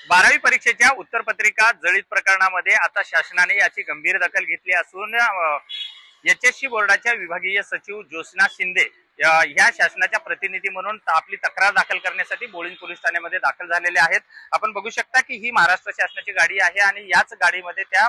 12वी परीक्षेच्या उत्तरपत्रिका जळीत प्रकरणामध्ये आता शासनाने याची गंभीर दखल घेतली असून एचएससी बोर्डाच्या विभागीय सचिव ज्योत्स्ना शिंदे ह्या शासनाच्या प्रतिनिधी म्हणून आपली तक्रार दाखल करण्यासाठी बोळीण पोलीस ठाण्यामध्ये दाखल झालेले आहेत। आपण बघू शकता की ही महाराष्ट्र शासनाची गाडी आहे आणि याच गाडीमध्ये त्या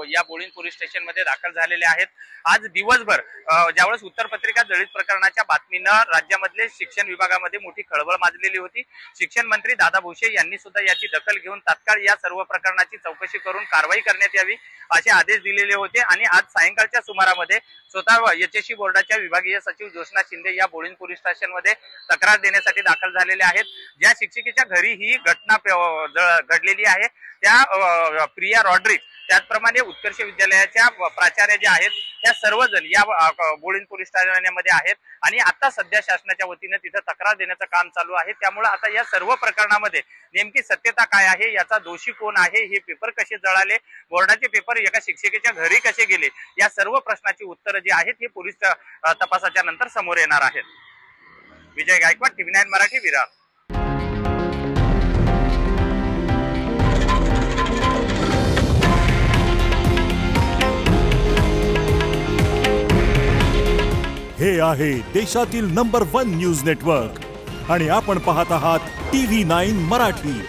या बोळीण पोलीस स्टेशन मध्ये दाखल झालेले आहेत। आज दिवसभर ज्यावेळेस उत्तरपत्रिका जळीत प्रकरणाच्या बातमीनं राज्यामधले शिक्षण विभागामध्ये मोठी खळबळ माजलेली होती। शिक्षण मंत्री दादा भुसे यांनी सुद्धा याची दखल घेऊन तात्काळ या सर्व प्रकरणाची चौकशी करून कारवाई करण्यात यावी असे आदेश दिलेले होते आणि आज सायंकाळच्या सुमारामध्ये स्वतः एचएससी बोर्डाच्या विभागीय सचिव ज्योत्स्ना शिंदे या बोळीण पोलीस स्टेशन मध्ये तक्रार देण्यासाठी दाखल झालेले आहेत। ज्या शिक्षिकेच्या घरी ही घटना घडलेली आहे त्या प्रिया रॉड्रिक्स, त्याचप्रमाणे उत्कर्ष विद्यालयाच्या प्राचार्य जे आहेत त्या सर्वजण या बोळीण पोलीस ठाण्यामध्ये आहेत आणि आता सध्या शासनाच्या वतीने तिथे तक्रार देण्याचं काम चालू आहे। त्यामुळे आता या सर्व प्रकरणामध्ये नेमकी सत्यता काय आहे, याचा दोषी कोण आहे, हे पेपर कसे जळाले, बोर्डाचे पेपर एका शिक्षिकेच्या घरी कसे गेले, या सर्व प्रश्नाची उत्तरं जी आहेत हे पोलीस तपासाच्या नंतर समोर येणार आहेत। विजय गायकवाड, TV9 मराठी, विरार। हे आहे देशातील नंबर 1 न्यूज नेटवर्क आणि आपण पाहत आहात TV9 मराठी।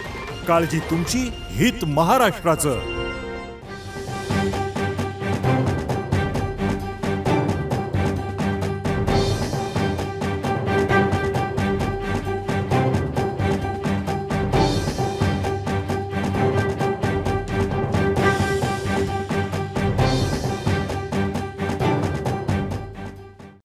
काळजी तुमची, हित महाराष्ट्राचं।